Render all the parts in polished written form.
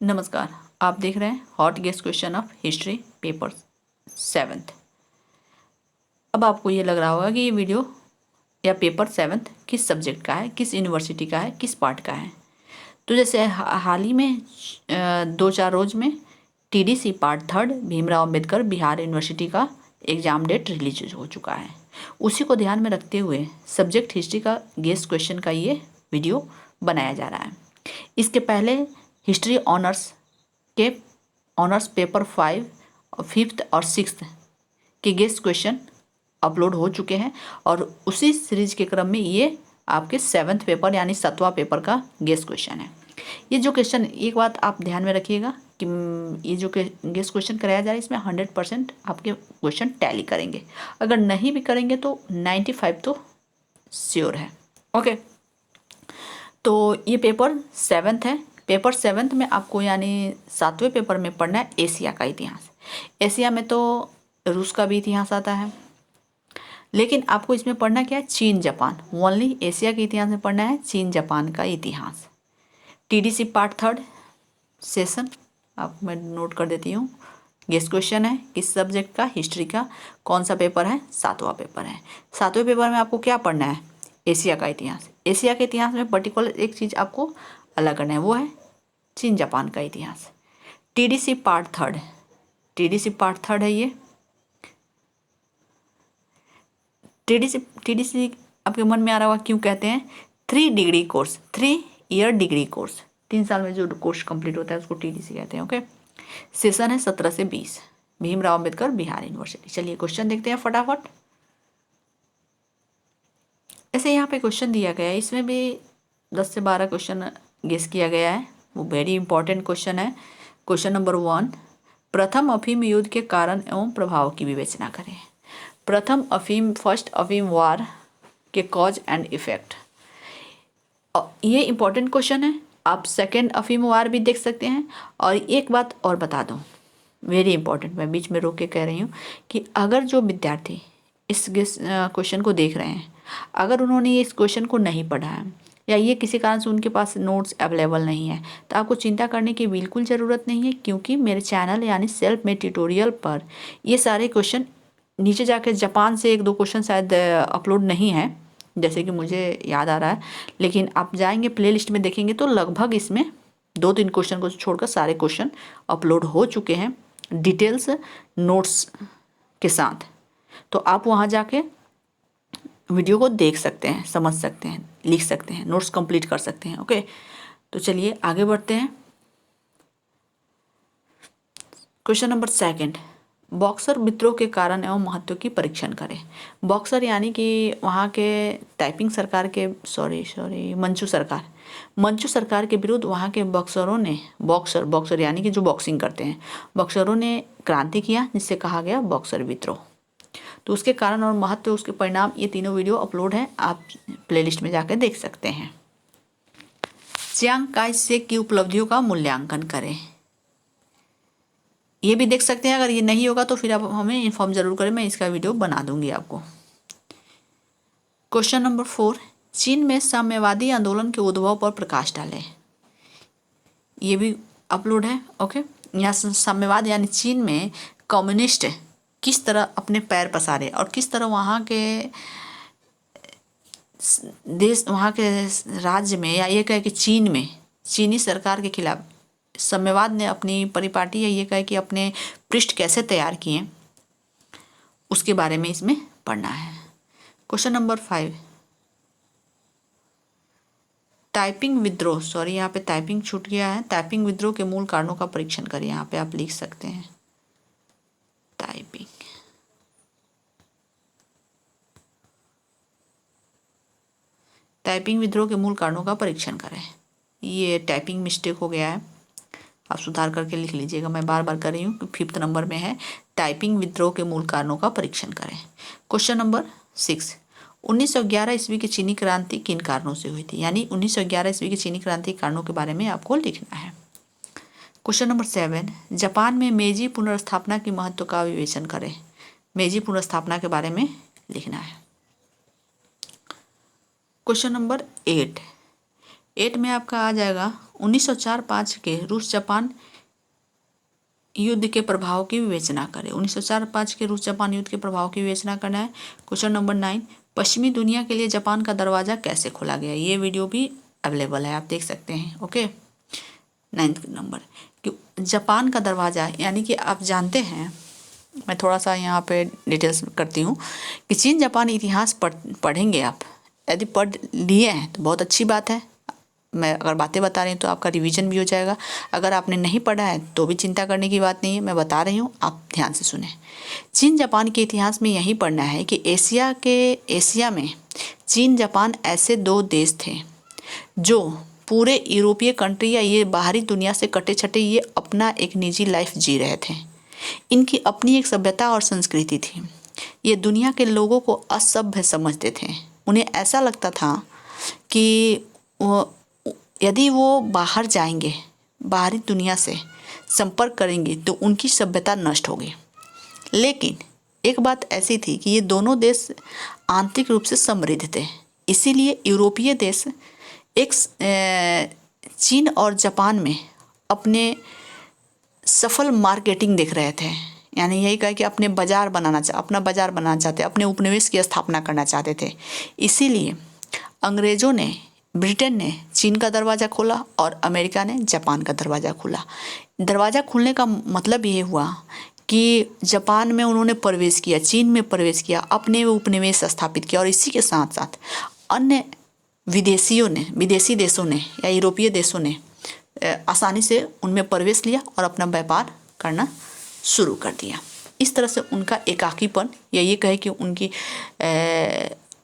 नमस्कार, आप देख रहे हैं hot guest question of history paper 7th। अब आपको ये लग रहा होगा कि ये वीडियो या पेपर 7th किस सब्जेक्ट का है, किस यूनिवर्सिटी का है, किस पार्ट का है। तो जैसे हाल ही में 2-4 रोज में TDC part 3 Bhimrao Ambedkar Bihar university का एग्ज़ाम डेट रिलीज हो चुका है। उसी को ध्यान में रखते हुए सब्जेक्ट हिस्ट्री का गेस्ट क्वेश्चन का ये वीडियो बनाया जा रहा है। इसके पहले हिस्ट्री ऑनर्स के ऑनर्स पेपर 5, 5th और 6th के गेस्ट क्वेश्चन अपलोड हो चुके हैं और उसी सीरीज के क्रम में ये आपके 7th पेपर यानी 7वां पेपर का गेस्ट क्वेश्चन है। ये जो क्वेश्चन, एक बात आप ध्यान में रखिएगा कि ये जो गेस्ट क्वेश्चन कराया जा रहा है इसमें 100% आपके क्वेश्चन टैली करेंगे। अगर नहीं भी करेंगे तो 95 तो श्योर है। ओके, तो ये पेपर 7th है। पेपर 7th में आपको यानी 7वें पेपर में पढ़ना है एशिया का इतिहास। एशिया में तो रूस का भी इतिहास आता है, लेकिन आपको इसमें पढ़ना क्या है, चीन जापान। ओनली एशिया के इतिहास में पढ़ना है चीन जापान का इतिहास। TDC पार्ट 3 सेशन आप मैं नोट कर देती हूँ। गेस्ट क्वेश्चन है किस सब्जेक्ट का, हिस्ट्री का। कौन सा पेपर है, 7वां पेपर है। 7वें पेपर में आपको क्या पढ़ना है, एशिया का इतिहास। एशिया के इतिहास में पर्टिकुलर एक चीज़ आपको अलग करना है, वो है चीन जापान का इतिहास। TDC पार्ट 3, TDC पार्ट 3 है ये। TDC आपके मन में आ रहा होगा क्यों कहते हैं 3 degree course, 3 year degree course. 3 साल में जो कोर्स कंप्लीट होता है उसको TDC कहते हैं। ओके, सेशन है 17 से 20, भीमराव अंबेडकर बिहार यूनिवर्सिटी। चलिए क्वेश्चन देखते हैं फटाफट। ऐसे यहाँ पे क्वेश्चन दिया गया है, इसमें भी 10 से 12 क्वेश्चन गेस किया गया है। वो वेरी इंपॉर्टेंट क्वेश्चन है। क्वेश्चन नंबर 1, प्रथम अफीम युद्ध के कारण एवं प्रभाव की विवेचना करें। प्रथम अफीम, फर्स्ट अफीम वार के कॉज एंड इफेक्ट। ये इंपॉर्टेंट क्वेश्चन है। आप सेकेंड अफीम वार भी देख सकते हैं। और एक बात और बता दूं, वेरी इंपॉर्टेंट, मैं बीच में रोक के कह रही हूँ कि अगर जो विद्यार्थी इस क्वेश्चन को देख रहे हैं, अगर उन्होंने इस क्वेश्चन को नहीं पढ़ा है या ये किसी कारण से उनके पास नोट्स अवेलेबल नहीं है, तो आपको चिंता करने की बिल्कुल ज़रूरत नहीं है, क्योंकि मेरे चैनल यानी सेल्फ मेड ट्यूटोरियल पर ये सारे क्वेश्चन, नीचे जाके जापान से 1-2 क्वेश्चन शायद अपलोड नहीं है जैसे कि मुझे याद आ रहा है, लेकिन आप जाएंगे प्लेलिस्ट में देखेंगे तो लगभग इसमें 2-3 क्वेश्चन को छोड़कर सारे क्वेश्चन अपलोड हो चुके हैं डिटेल्स नोट्स के साथ। तो आप वहाँ जाके वीडियो को देख सकते हैं, समझ सकते हैं, लिख सकते हैं, नोट्स कंप्लीट कर सकते हैं। ओके, तो चलिए आगे बढ़ते हैं। क्वेश्चन नंबर 2, बॉक्सर विद्रोह के कारण एवं महत्व की परीक्षण करें। बॉक्सर यानी कि वहाँ के टाइपिंग सरकार के मंचू सरकार के विरुद्ध वहाँ के बॉक्सरों ने, बॉक्सर यानी कि जो बॉक्सिंग करते हैं, बॉक्सरों ने क्रांति किया, जिससे कहा गया बॉक्सर विद्रोह। तो उसके कारण और महत्व, उसके परिणाम, ये तीनों वीडियो अपलोड हैं, आप प्लेलिस्ट में जाकर देख सकते हैं। चियांग काय शेक की उपलब्धियों का मूल्यांकन करें, ये भी देख सकते हैं। अगर ये नहीं होगा तो फिर आप हमें इन्फॉर्म जरूर करें, मैं इसका वीडियो बना दूंगी आपको। क्वेश्चन नंबर 4, चीन में साम्यवादी आंदोलन के उद्भव पर प्रकाश डालें, ये भी अपलोड है। ओके, यहाँ साम्यवाद यानी चीन में कम्युनिस्ट किस तरह अपने पैर पसारे और किस तरह वहाँ के देश, वहाँ के राज्य में, या ये कहे कि चीन में चीनी सरकार के खिलाफ साम्यवाद ने अपनी परिपाटी, या ये कहे कि अपने पृष्ठ कैसे तैयार किए, उसके बारे में इसमें पढ़ना है। क्वेश्चन नंबर 5, टाइपिंग विद्रोह, यहाँ पे टाइपिंग छूट गया है। टाइपिंग विद्रोह के मूल कारणों का परीक्षण करें, यहाँ पे आप लिख सकते हैं टाइपिंग विद्रोह के मूल कारणों का परीक्षण करें। ये टाइपिंग मिस्टेक हो गया है, आप सुधार करके लिख लीजिएगा। मैं बार बार कर रही हूँ, 5th नंबर में है टाइपिंग विद्रोह के मूल कारणों का परीक्षण करें। क्वेश्चन नंबर 6, 1911 ईस्वी की चीनी क्रांति किन कारणों से हुई थी, यानी 1911 ईस्वी की चीनी क्रांति के कारणों के बारे में आपको लिखना है। क्वेश्चन नंबर 7, जापान में मेजी पुनर्स्थापना की महत्व का विवेचन करें, मेजी पुनर्स्थापना के बारे में लिखना है। क्वेश्चन नंबर 8 में आपका आ जाएगा 1904-5 के रूस जापान युद्ध के प्रभाव की विवेचना करें। 1904-5 के रूस जापान युद्ध के प्रभाव की विवेचना करना है। क्वेश्चन नंबर 9, पश्चिमी दुनिया के लिए जापान का दरवाजा कैसे खोला गया। ये वीडियो भी अवेलेबल है, आप देख सकते हैं। ओके, 9th नंबर कि जापान का दरवाजा, यानी कि आप जानते हैं, मैं थोड़ा सा यहाँ पे डिटेल्स करती हूँ कि चीन जापान इतिहास पढ़ेंगे आप। यदि पढ़ लिए हैं तो बहुत अच्छी बात है। मैं अगर बातें बता रही हूँ तो आपका रिवीजन भी हो जाएगा। अगर आपने नहीं पढ़ा है तो भी चिंता करने की बात नहीं है, मैं बता रही हूँ, आप ध्यान से सुने। चीन जापान के इतिहास में यही पढ़ना है कि एशिया में चीन जापान ऐसे दो देश थे जो पूरे यूरोपीय कंट्री या ये बाहरी दुनिया से कटे छटे ये अपना एक निजी लाइफ जी रहे थे। इनकी अपनी एक सभ्यता और संस्कृति थी। ये दुनिया के लोगों को असभ्य समझते थे। उन्हें ऐसा लगता था कि यदि वो बाहर जाएंगे, बाहरी दुनिया से संपर्क करेंगे तो उनकी सभ्यता नष्ट होगी। लेकिन एक बात ऐसी थी कि ये दोनों देश आंतरिक रूप से समृद्ध थे। इसीलिए यूरोपीय देश एक चीन और जापान में अपने सफल मार्केटिंग देख रहे थे। यानी यही कहा कि अपना बाजार बनाना चाहते, अपने उपनिवेश की स्थापना करना चाहते थे। इसीलिए अंग्रेज़ों ने, ब्रिटेन ने चीन का दरवाज़ा खोला और अमेरिका ने जापान का दरवाज़ा खोला। दरवाज़ा खुलने का मतलब ये हुआ कि जापान में उन्होंने प्रवेश किया, चीन में प्रवेश किया, अपने उपनिवेश स्थापित किया और इसी के साथ साथ अन्य विदेशी देशों ने या यूरोपीय देशों ने आसानी से उनमें प्रवेश लिया और अपना व्यापार करना शुरू कर दिया। इस तरह से उनका एकाकीपन या ये कहे कि उनकी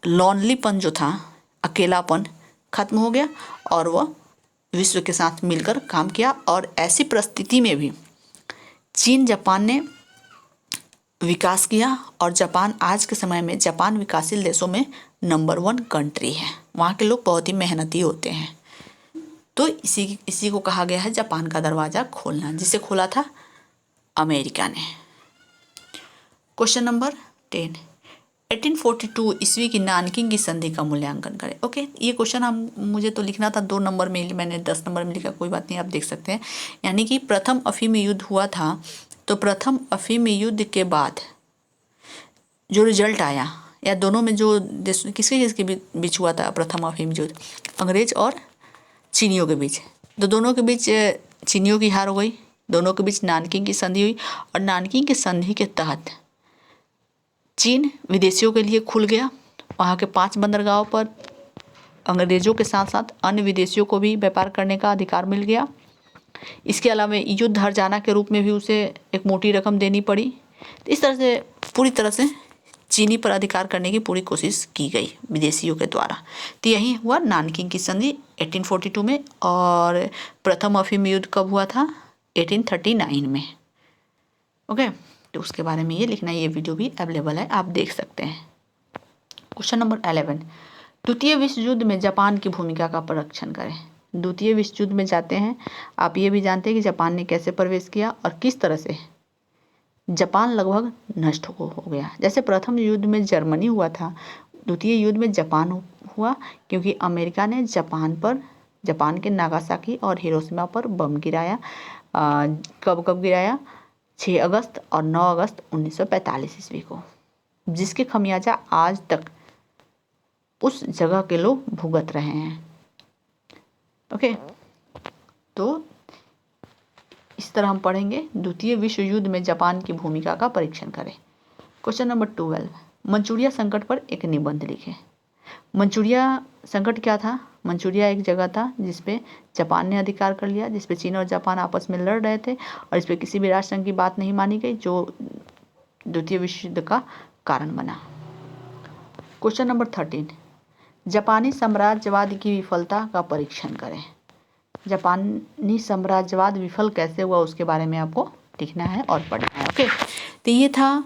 लॉनलीपन जो था, अकेलापन, खत्म हो गया और वह विश्व के साथ मिलकर काम किया। और ऐसी परिस्थिति में भी चीन जापान ने विकास किया और जापान आज के समय में जापान विकासशील देशों में नंबर 1 कंट्री है। वहाँ के लोग बहुत ही मेहनती होते हैं। तो इसी को कहा गया है जापान का दरवाज़ा खोलना, जिसे खोला था अमेरिका ने। क्वेश्चन नंबर 10, 1842 ईस्वी की नानकिंग की संधि का मूल्यांकन करें। ओके, ये क्वेश्चन मुझे तो लिखना था 2 नंबर में, मैंने 10 नंबर में लिखा, कोई बात नहीं, आप देख सकते हैं। यानी कि प्रथम अफीम युद्ध हुआ था, तो प्रथम अफीम युद्ध के बाद जो रिजल्ट आया, या दोनों में जो किसके बीच हुआ था प्रथम अफीम युद्ध, अंग्रेज और चीनियों के बीच। तो दोनों के बीच चीनियों की हार हो गई, दोनों के बीच नानकिंग की संधि हुई और नानकिंग की संधि के तहत चीन विदेशियों के लिए खुल गया। वहाँ के 5 बंदरगाहों पर अंग्रेज़ों के साथ साथ अन्य विदेशियों को भी व्यापार करने का अधिकार मिल गया। इसके अलावा युद्ध हर्जाना के रूप में भी उसे एक मोटी रकम देनी पड़ी। तो इस तरह से पूरी तरह से चीनी पर अधिकार करने की पूरी कोशिश की गई विदेशियों के द्वारा। तो यही हुआ नानकिंग की संधि 1842 में। और प्रथम अफीम युद्ध कब हुआ था? 1839 में। ओके, तो उसके बारे में ये लिखना, ये वीडियो भी अवेलेबल है, आप देख सकते हैं। क्वेश्चन नंबर 11, द्वितीय विश्व युद्ध में जापान की भूमिका का परीक्षण करें। द्वितीय विश्व युद्ध में जाते हैं, आप ये भी जानते हैं कि जापान ने कैसे प्रवेश किया और किस तरह से जापान लगभग नष्ट हो गया। जैसे प्रथम युद्ध में जर्मनी हुआ था, द्वितीय युद्ध में जापान हुआ, क्योंकि अमेरिका ने जापान के नागासाकी और हिरोशिमा पर बम गिराया। कब गिराया? 6 अगस्त और 9 अगस्त 1945 ईस्वी को, जिसके खमियाजा आज तक उस जगह के लोग भुगत रहे हैं। ओके, तो इस तरह हम पढ़ेंगे, द्वितीय विश्व युद्ध में जापान की भूमिका का परीक्षण करें। क्वेश्चन नंबर 12, मंचूरिया संकट पर एक निबंध लिखें। मंचूरिया संकट क्या था? मंचूरिया एक जगह था जिसपे जापान ने अधिकार कर लिया, जिसपे चीन और जापान आपस में लड़ रहे थे और इस पर किसी भी राष्ट्र संघ की बात नहीं मानी गई, जो द्वितीय विश्व युद्ध का कारण बना। क्वेश्चन नंबर 13, जापानी साम्राज्यवाद की विफलता का परीक्षण करें। जापानी साम्राज्यवाद विफल कैसे हुआ उसके बारे में आपको लिखना है और पढ़ना है। ओके, तो ये था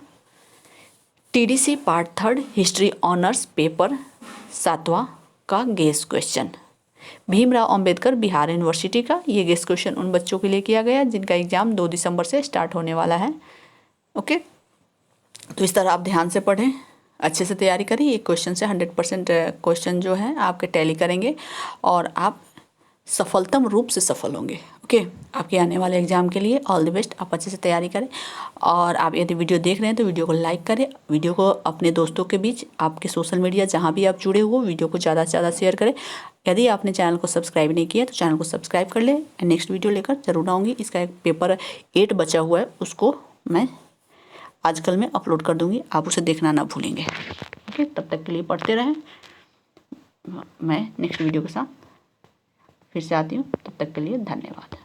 TDC part 3 history honours paper 7वां का guess question, Bhimrao Ambedkar Bihar university का। ये गेस्ट क्वेश्चन उन बच्चों के लिए किया गया जिनका एग्जाम 2 दिसंबर से स्टार्ट होने वाला है। ओके, तो इस तरह आप ध्यान से पढ़ें, अच्छे से तैयारी करें। ये क्वेश्चन से 100% क्वेश्चन जो है आपके टैली करेंगे और आप सफलतम रूप से सफल होंगे। ओके, आपके आने वाले एग्जाम के लिए ऑल द बेस्ट। आप अच्छे से तैयारी करें और आप यदि वीडियो देख रहे हैं तो वीडियो को लाइक करें, वीडियो को अपने दोस्तों के बीच, आपके सोशल मीडिया जहाँ भी आप जुड़े हो वीडियो को ज़्यादा से ज़्यादा शेयर करें। यदि आपने चैनल को सब्सक्राइब नहीं किया तो चैनल को सब्सक्राइब कर लें। नेक्स्ट वीडियो लेकर जरूर आऊँगी। इसका एक पेपर 8 बचा हुआ है, उसको मैं आजकल में अपलोड कर दूँगी, आप उसे देखना ना भूलेंगे। ओके, तब तक के लिए पढ़ते रहें। मैं नेक्स्ट वीडियो के साथ फिर से आती हूँ, तब तक के लिए धन्यवाद।